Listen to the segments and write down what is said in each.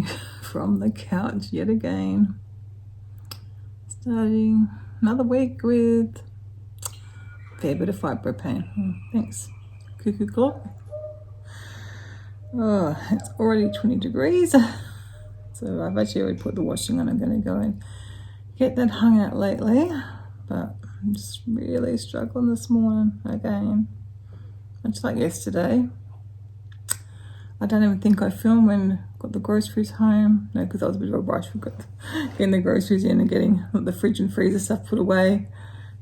streaming from the couch yet again. Starting another week with a fair bit of fibro pain. Thanks, cuckoo clock. Oh, it's already 20 degrees. So I've actually already put the washing on. I'm going to go and get that hung out lately. But I'm just really struggling this morning again. Much like yesterday. I don't even think I filmed when I got the groceries home. No, because I was a bit of a rush. We got getting the groceries in and getting the fridge and freezer stuff put away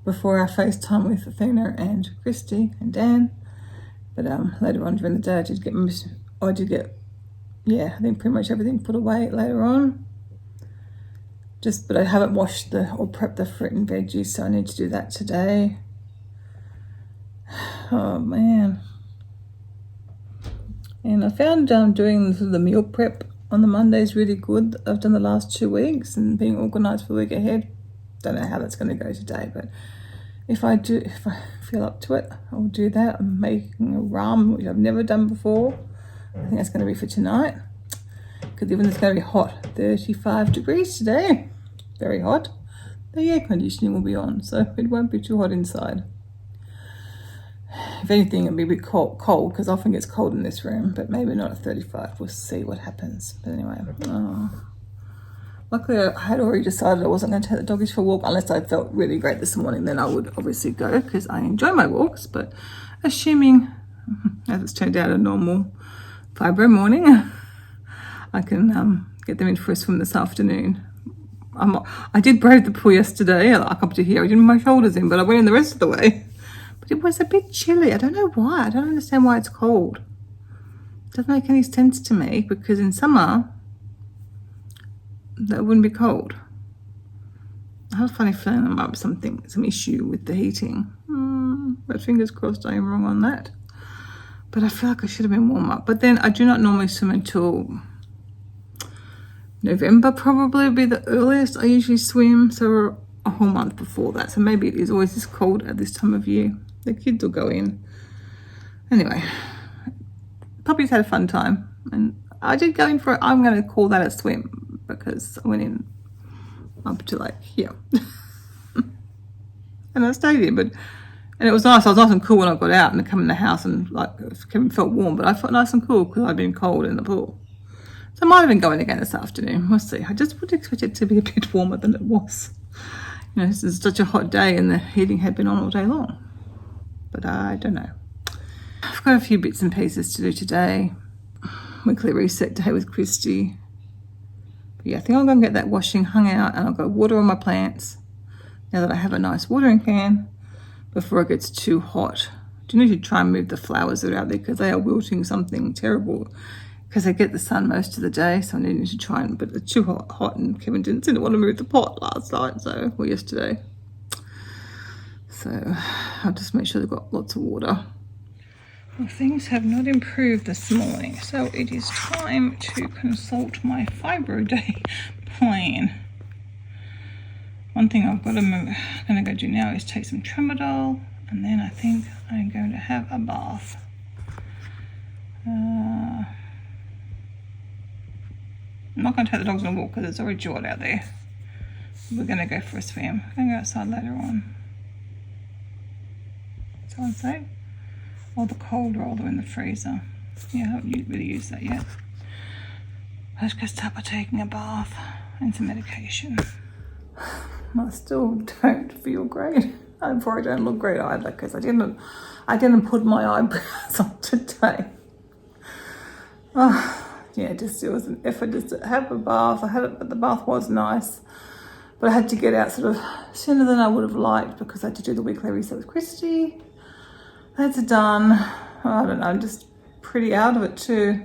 before our FaceTime with Athena and Christy and Dan. But later on during the day, I did get, I think pretty much everything put away later on. But I haven't washed or prepped the fruit and veggies, so I need to do that today. Oh man. And I found doing the meal prep on the Mondays really good. I've done the last 2 weeks and being organised for the week ahead. Don't know how that's going to go today, but if I feel up to it, I'll do that. I'm making a ramen, which I've never done before. I think that's going to be for tonight. Because even it's going to be hot, 35 degrees today. Very hot. The air conditioning will be on, so it won't be too hot inside. If anything, it'll be a bit cold because often it gets cold in this room, but maybe not at 35. We'll see what happens. But anyway, luckily I had already decided I wasn't going to take the doggies for a walk unless I felt really great this morning. Then I would obviously go because I enjoy my walks. But assuming, as it's turned out, a normal fibro morning, I can get them in for a swim this afternoon. I did brave the pool yesterday, like up to here. I didn't have my shoulders in, but I went in the rest of the way. But it was a bit chilly. I don't know why. I don't understand why it's cold. It doesn't make any sense to me because in summer, that wouldn't be cold. I have a funny feeling there might be some issue with the heating. But fingers crossed I am wrong on that. But I feel like I should have been warm up. But then I do not normally swim until November probably would be the earliest I usually swim. So a whole month before that. So maybe it is always this cold at this time of year. The kids will go in. Anyway, puppies had a fun time. And I did go in for it. I'm going to call that a swim because I went in up to like here. And I stayed in. And it was nice. I was nice and cool when I got out and I come in the house and like Kevin felt warm. But I felt nice and cool because I'd been cold in the pool. So I might have been going again this afternoon. We'll see. I just would expect it to be a bit warmer than it was. You know, this is such a hot day and the heating had been on all day long. But I don't know. I've got a few bits and pieces to do today. Weekly reset day with Christy. But yeah, I think I'll go and get that washing hung out and I'll go water on my plants now that I have a nice watering can before it gets too hot. Do need to try and move the flowers that are out there because they are wilting something terrible because they get the sun most of the day. So I need to try but it's too hot and Kevin didn't seem to want to move the pot last night, or yesterday. So I'll just make sure they've got lots of water. Well, things have not improved this morning, so it is time to consult my fibro day plan. One thing I'm going to go do now is take some tramadol, and then I think I'm going to have a bath. I'm not going to take the dogs on a walk because it's already hot out there. We're going to go for a swim. I'm going to go outside later on. So I'd say, or the cold roller in the freezer. Yeah, I haven't really used that yet. Let's go start by taking a bath and some medication. I still don't feel great. I probably don't look great either because I didn't put my eyebrows on today. It was an effort just to have a bath. I had it, but the bath was nice. But I had to get out sort of sooner than I would have liked because I had to do the weekly reset with Christy. That's done. I don't know, I'm just pretty out of it too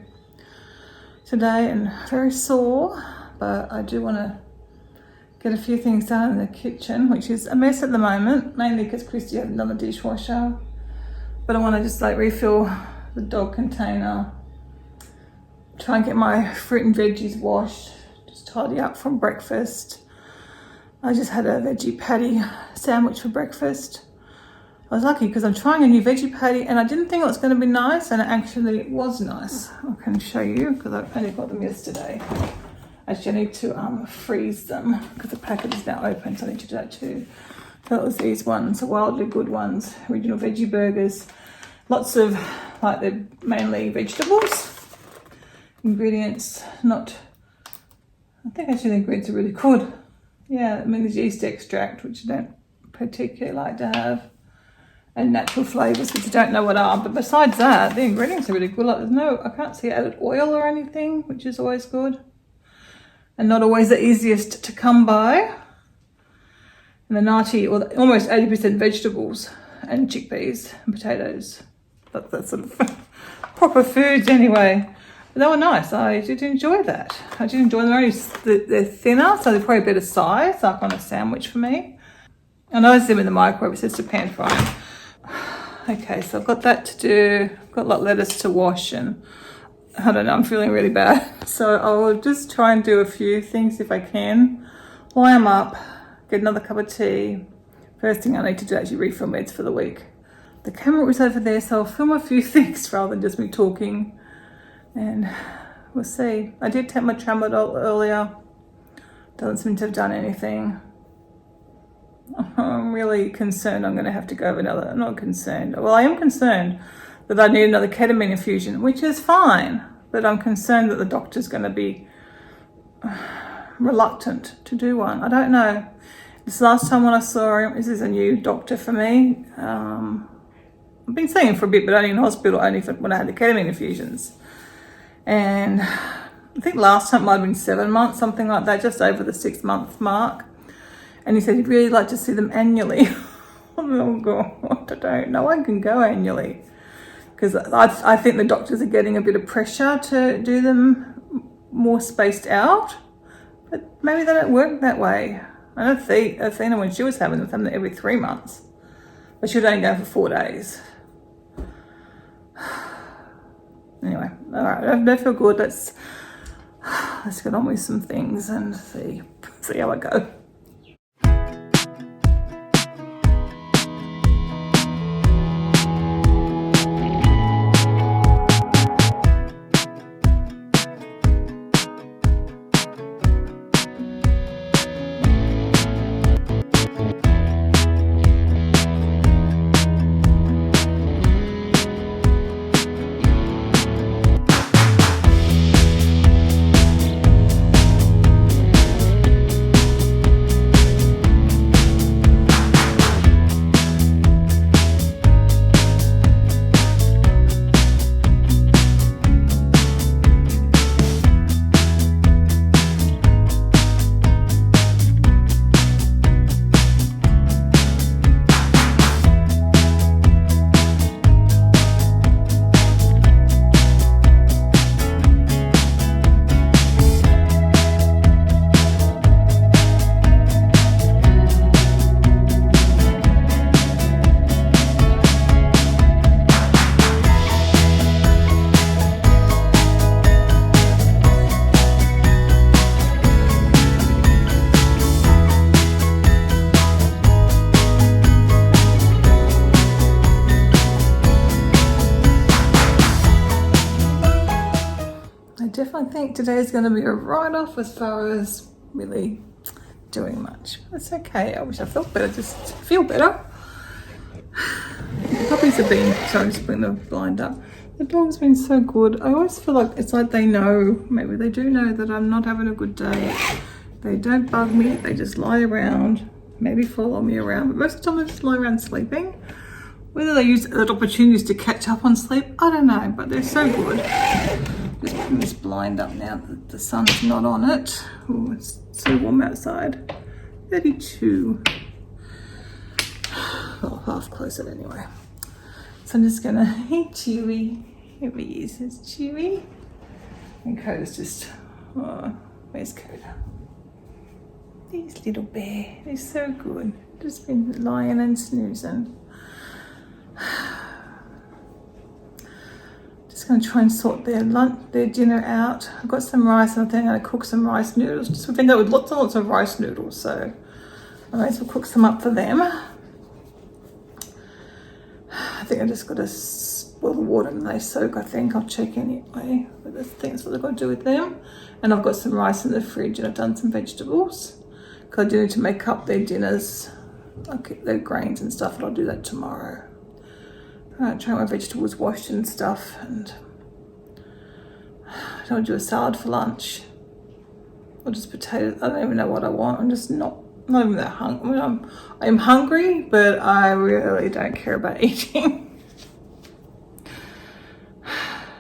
today and very sore. But I do want to get a few things done in the kitchen, which is a mess at the moment, mainly because Christy hasn't done the dishwasher. But I want to just like refill the dog container, try and get my fruit and veggies washed, just tidy up from breakfast. I just had a veggie patty sandwich for breakfast. I was lucky because I'm trying a new veggie patty and I didn't think it was going to be nice, and it actually was nice. I can show you because I only got them yesterday. Actually, I need to freeze them because the packet is now open, so I need to do that too. So that was these ones, the Wildly Good ones, original veggie burgers. Lots of, like, they're mainly vegetables. Ingredients, not, I think actually the ingredients are really good. Yeah, I mean, there's yeast extract, which I don't particularly like to have, and natural flavours, which I don't know what are, but besides that, the ingredients are really good. Like, there's no, I can't see added oil or anything, which is always good, and not always the easiest to come by. And the nati, well, almost 80% vegetables and chickpeas and potatoes. That's sort of proper foods anyway. But they were nice. I did enjoy that. I did enjoy them. They're thinner, so they're probably a better size, like on a sandwich for me. I know I see them in the microwave. It says to pan fry them. Okay, so I've got that to do. I've got like lettuce to wash, and I don't know, I'm feeling really bad. So I'll just try and do a few things if I can. While I'm up, get another cup of tea. First thing I need to do is actually refill meds for the week. The camera was over there, so I'll film a few things rather than just me talking. And we'll see. I did take my tramadol earlier. Doesn't seem to have done anything. I'm really concerned I'm going to have to go have another, not concerned. Well, I am concerned that I need another ketamine infusion, which is fine. But I'm concerned that the doctor's going to be reluctant to do one. I don't know. This last time when I saw him, this is a new doctor for me. I've been seeing him for a bit, but only in hospital, only for when I had the ketamine infusions. And I think last time it might have been 7 months, something like that, just over the 6 month mark. And he said he'd really like to see them annually. Oh God, I don't know. I can go annually. Because I think the doctors are getting a bit of pressure to do them more spaced out. But maybe they don't work that way. I know Athena, when she was having them every 3 months. But she would only go for 4 days. Anyway, all right, I don't feel good. Let's get on with some things and see how I go. I think today's going to be a write-off as far as really doing much. It's okay. I wish I felt better, just feel better. The puppies have been, sorry, just putting the blind up. The dog's been so good. I always feel like it's like they know, maybe they do know that I'm not having a good day. They don't bug me. They just lie around, maybe follow me around. But most of the time they just lie around sleeping. Whether they use that opportunities to catch up on sleep, I don't know, but they're so good. Just putting this blind up now that the sun's not on it. Oh, it's so warm outside. 32. Oh, half close it anyway. So I'm just gonna, hey Chewy. Here he is, it's Chewy. And Coda's just, oh, where's Coda? This little bear, they're so good. Just been lying and snoozing. Just going to try and sort their dinner out. I've got some rice and I think I'm going to cook some rice noodles. Just we've ended up with lots and lots of rice noodles, so I might as well cook some up for them. I think I just got to boil the water and they soak, I think. I'll check anyway. But I think that's what I've got to do with them. And I've got some rice in the fridge and I've done some vegetables. Because I do need to make up their dinners, like their grains and stuff, and I'll do that tomorrow. Try my vegetables washed and stuff, and I don't do a salad for lunch. Or just potatoes. I don't even know what I want. I'm just not even that hungry. I mean, I'm hungry, but I really don't care about eating.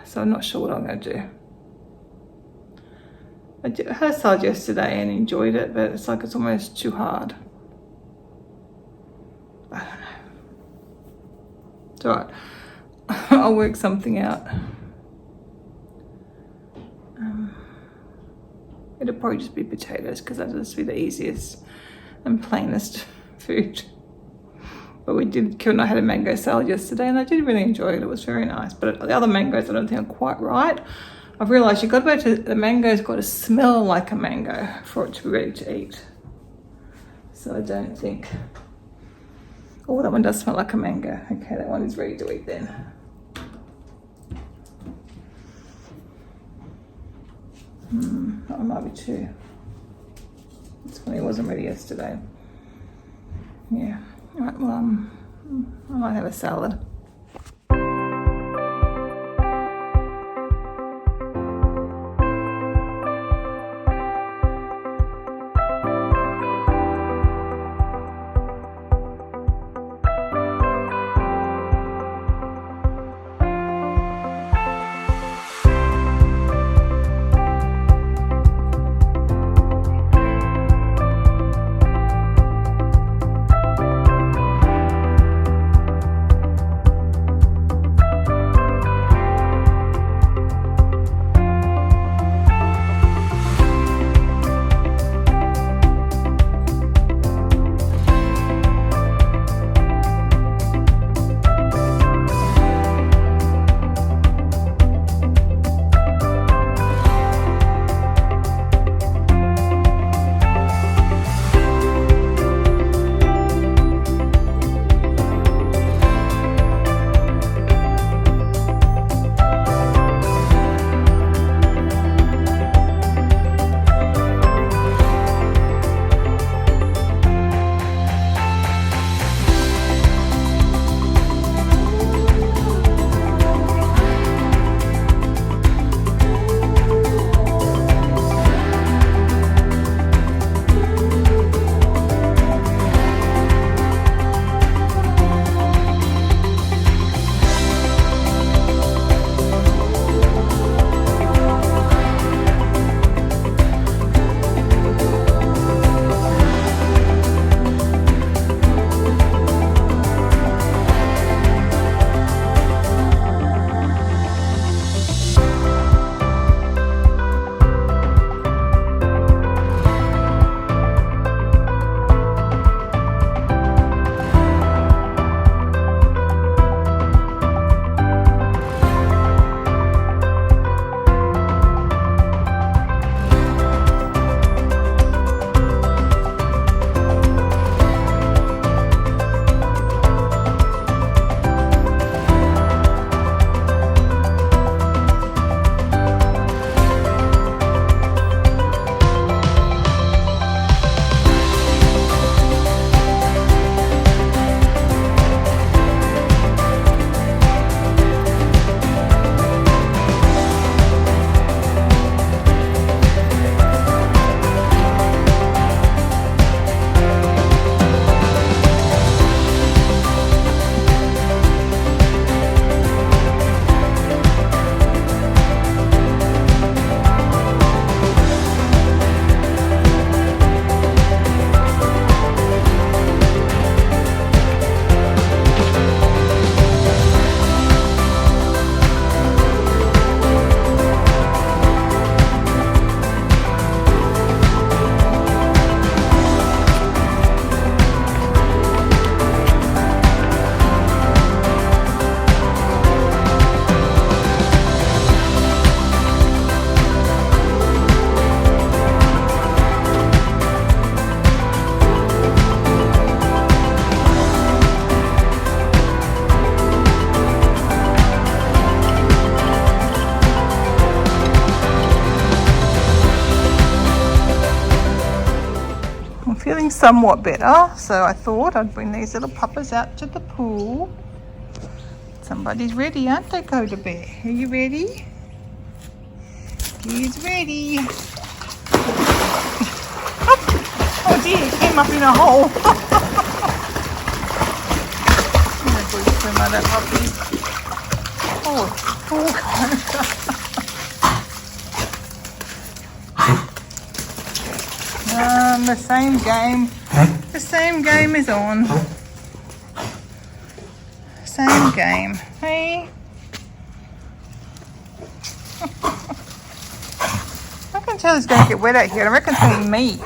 So I'm not sure what I'm going to do. I had a salad yesterday and enjoyed it, but it's like it's almost too hard. I don't know. It's alright. I'll work something out. It'll probably just be potatoes because that'll just be the easiest and plainest food. But Kira and I had a mango salad yesterday and I did really enjoy it. It was very nice. But the other mangoes I don't think are quite right. I've realised the mango's got to smell like a mango for it to be ready to eat. So I don't think, oh, that one does smell like a mango. Okay, that one is ready to eat then. That one might be too. It's funny, it wasn't ready yesterday. Yeah, all right, well, I might have a salad. somewhat better, so I thought I'd bring these little puppers out to the pool. Somebody's ready, aren't they, Go to Bear? Are you ready? He's ready. Oh dear, it came up in a hole. I'm going to go swim out that puppy. Oh, the same game is on. Same game, hey? I can tell it's going to get wet out here. I reckon it's going to be me.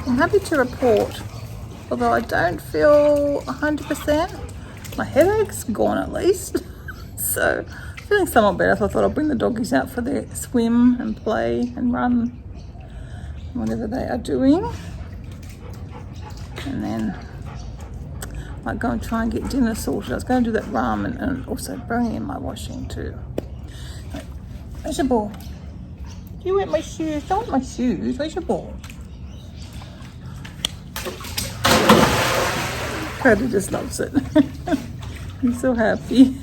I'm happy to report, although I don't feel 100%, my headache's gone at least. So feeling somewhat better, so I thought I'd bring the doggies out for their swim and play and run, whatever they are doing. And then I might go and try and get dinner sorted. I was going to do that ramen and also bring in my washing too. Where's your ball? Do you want my shoes? Don't want my shoes. Where's your ball? Cody just loves it. He's so happy.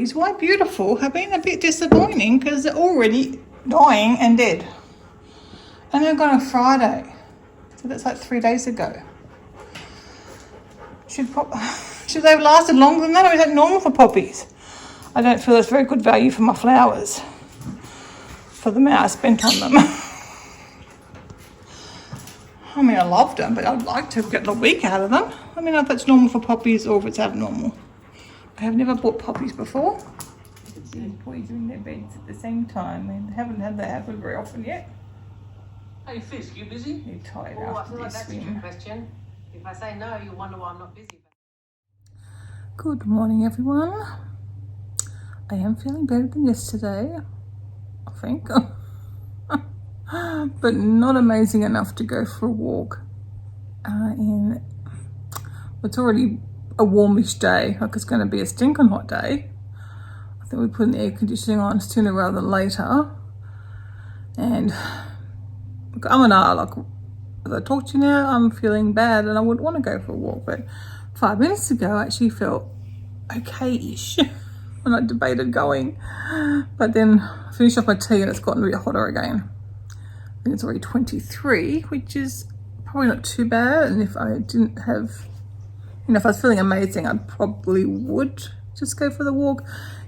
poppies, while beautiful, have been a bit disappointing because they're already dying and dead. And they're gone on Friday. So that's like 3 days ago. Should they have lasted longer than that, or is that normal for poppies? I don't feel that's very good value for my flowers, for the amount I spent on them. I mean, I loved them, but I'd like to get the week out of them. I mean, if that's normal for poppies or if it's abnormal. I have never bought poppies before. Boys are in their beds at the same time. I haven't had that happen very often yet. Hey Fisk, you busy? You're tired I after feel like this that's a swim. trick question. If I say no, you'll wonder why I'm not busy. Good morning, everyone. I am feeling better than yesterday, I think. But not amazing enough to go for a walk in what's already a warmish day. Like it's going to be a stinking hot day. I think we're putting the air conditioning on sooner rather than later. And look, I'm an hour, like as I talk to you now, I'm feeling bad and I wouldn't want to go for a walk. But 5 minutes ago, I actually felt okay-ish when I debated going. But then I finished off my tea and it's gotten a bit hotter again. I think it's already 23, which is probably not too bad. And if I didn't have, if I was feeling amazing, I probably would just go for the walk,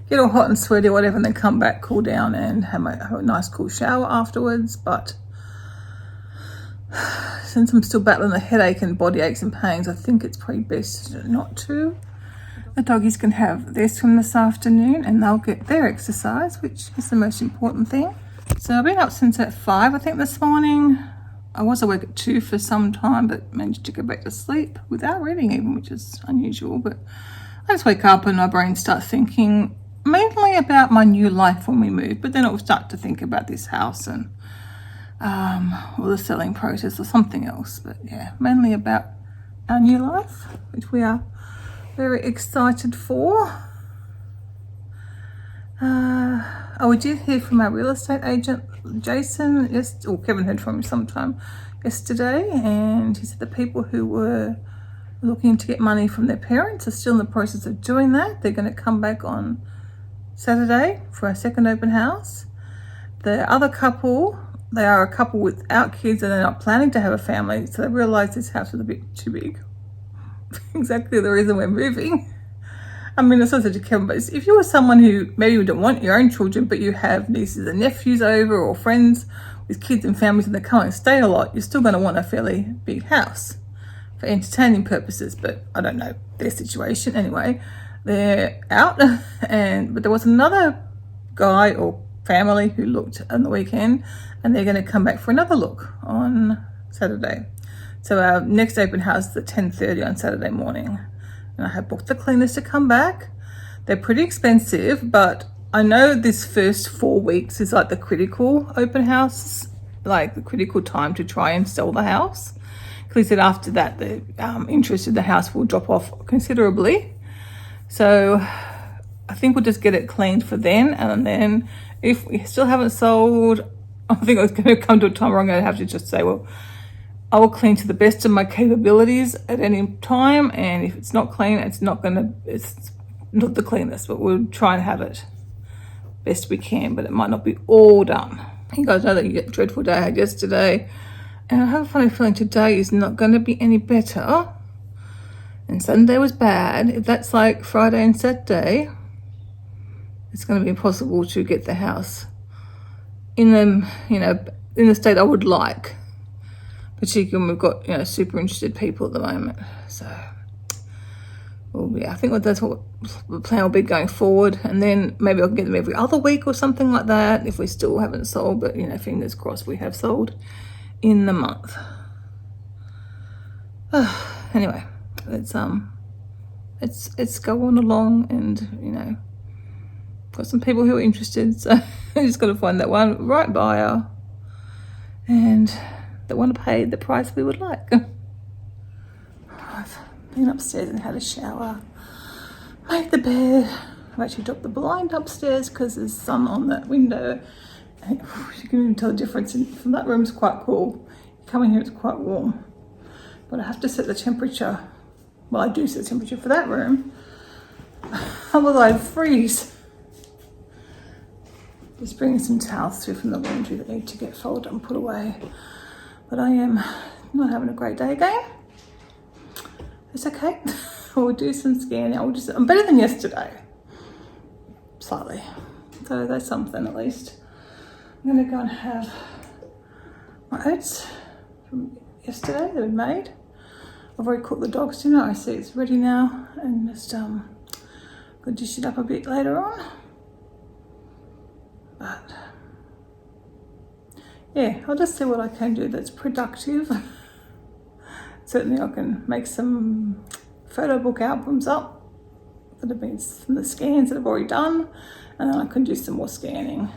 get all hot and sweaty or whatever, and then come back, cool down, and have a nice cool shower afterwards. But since I'm still battling the headache and body aches and pains, I think it's probably best not to. The doggies can have their swim this afternoon and they'll get their exercise, which is the most important thing. So I've been up since at 5, I think, this morning. I was awake at 2 for some time, but managed to go back to sleep without reading even, which is unusual. But I just wake up and my brain starts thinking mainly about my new life when we move, but then it will start to think about this house and or the selling process or something else. But yeah, mainly about our new life, which we are very excited for. We did hear from our real estate agent, Jason, or Kevin heard from him sometime yesterday, and he said the people who were looking to get money from their parents are still in the process of doing that. They're going to come back on Saturday for our second open house. The other couple, they are a couple without kids and they're not planning to have a family, so they realised this house was a bit too big. Exactly the reason we're moving. I mean, it's also to Kevin, but if you were someone who maybe you don't want your own children, but you have nieces and nephews over or friends with kids and families and they come and stay a lot, you're still going to want a fairly big house for entertaining purposes. But I don't know their situation. Anyway, they're out, but there was another guy or family who looked on the weekend and they're going to come back for another look on Saturday. So our next open house is at 10:30 on Saturday morning. And I have booked the cleaners to come back. They're pretty expensive, but I know this first 4 weeks is like the critical open house, like the critical time to try and sell the house. Because he said after that, the interest in the house will drop off considerably. So I think we'll just get it cleaned for then. And then if we still haven't sold, I think it's going to come to a time where I'm going to have to just say, well, I will clean to the best of my capabilities at any time, and if it's not clean, it's not the cleanest, but we'll try and have it best we can, but it might not be all done. You guys know that dreadful day I had yesterday, and I have a funny feeling today is not going to be any better, and Sunday was bad. If that's like Friday and Saturday, it's going to be impossible to get the house in the state I would like. Particularly when we've got, super interested people at the moment. So, well, yeah, I think that's what the plan will be going forward. And then maybe I can get them every other week or something like that if we still haven't sold. But, fingers crossed we have sold in the month. Anyway, it's going along and, got some people who are interested. So I just got to find that one right buyer. And that want to pay the price we would like. I've been upstairs and had a shower, made the bed. I've actually dropped the blind upstairs because there's sun on that window. And you can even tell the difference from that room's quite cool. You come in here, it's quite warm. But I have to set the temperature. Well, I do set the temperature for that room. Otherwise I'd freeze. Just bringing some towels through from the laundry that need to get folded and put away. But I am not having a great day again. It's okay. We'll do some scanning. I'm better than yesterday. Slightly. So that's something at least. I'm going to go and have my oats from yesterday that we made. I've already cooked the dog's dinner. I see it's ready now, and just could dish it up a bit later on. But yeah, I'll just see what I can do that's productive. Certainly I can make some photo book albums up that have been from the scans that I've already done, and then I can do some more scanning.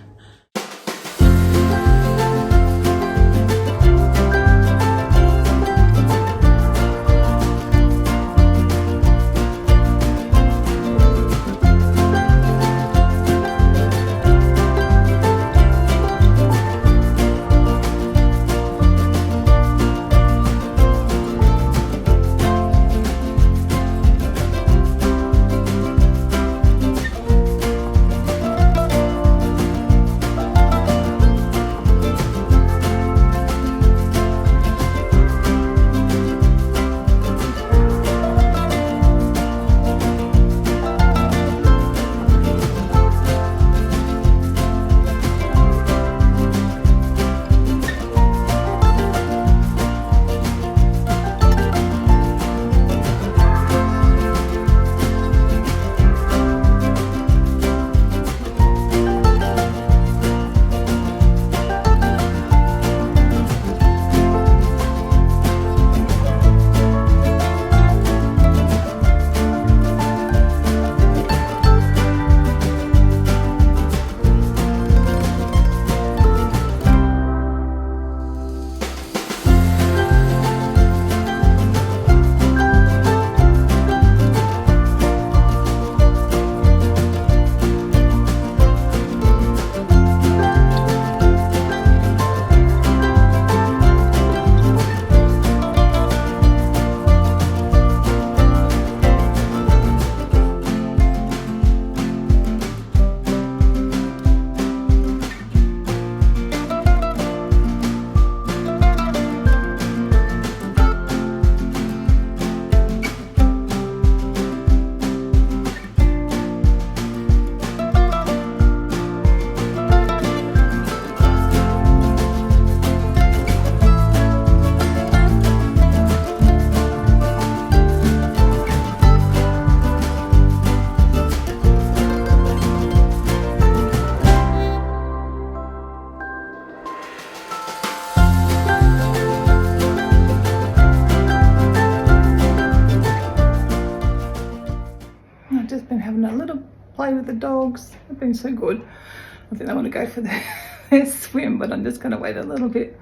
Play with the dogs. They've been so good. I think they want to go for their swim, but I'm just going to wait a little bit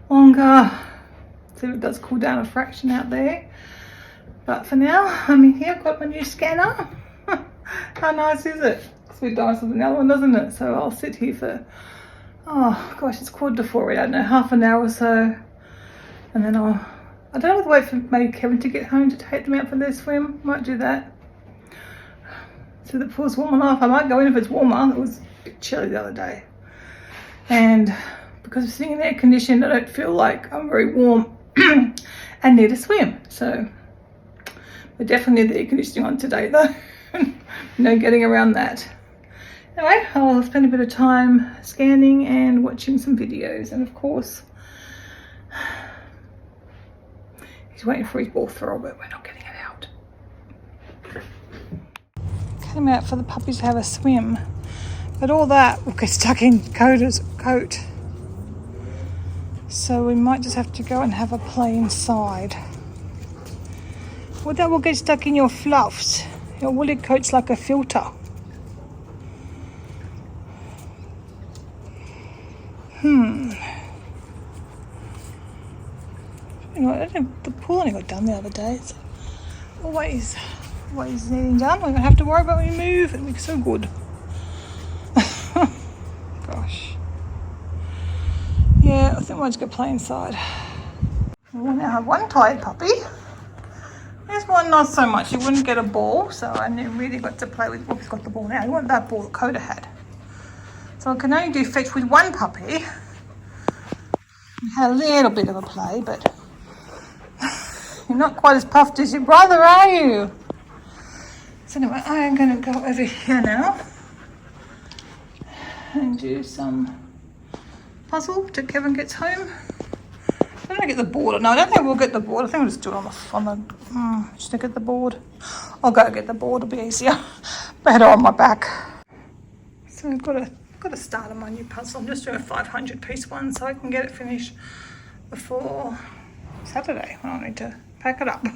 longer. See if it does cool down a fraction out there. But for now, I'm in here. I've got my new scanner. How nice is it? It's a bit nicer than the other one, doesn't it? So I'll sit here for, oh gosh, it's 3:45 already. I don't know, half an hour or so. And then I don't know whether wait for maybe Kevin to get home to take them out for their swim. Might do that. So the pool's warm enough. I might go in if it's warmer. It was a bit chilly the other day. And because I'm sitting in air conditioned, I don't feel like I'm very warm and need a swim. So we definitely need the air conditioning on today though. No getting around that. Anyway, I'll spend a bit of time scanning and watching some videos. And of course, he's waiting for his ball throw, but we're not getting it out. Came out for the puppies to have a swim, but all that will get stuck in Coda's coat, so we might just have to go and have a play inside. Well, that will get stuck in your fluffs. Your woolly coat's like a filter. Anyway, the pool only got done the other day. It's always needing done. We don't have to worry about when we move. It'll be so good. Gosh. Yeah, I think we'll just go play inside. We now have one tired puppy. There's one not so much. He wouldn't get a ball, so I never really got to play with. Well, he's got the ball now. He wanted that ball that Coda had. So I can only do fetch with one puppy. We had a little bit of a play, but you're not quite as puffed as your brother, are you? So anyway, I am going to go over here now and do some puzzle till Kevin gets home. I'm going to get the board. No, I don't think we'll get the board. I think we'll just do it on the just to get the board. I'll go get the board. It'll be easier. Better on my back. So I've got to start on my new puzzle. I'm just doing a 500 piece one so I can get it finished before Saturday when I need to pack it up.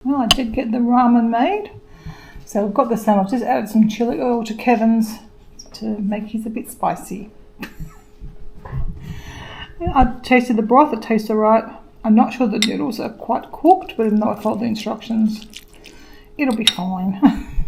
Well, I did get the ramen made. So I've got the same. I've just added some chili oil to Kevin's to make his a bit spicy. I tasted the broth, it tasted right. I'm not sure the noodles are quite cooked, but even though I followed the instructions, it'll be fine.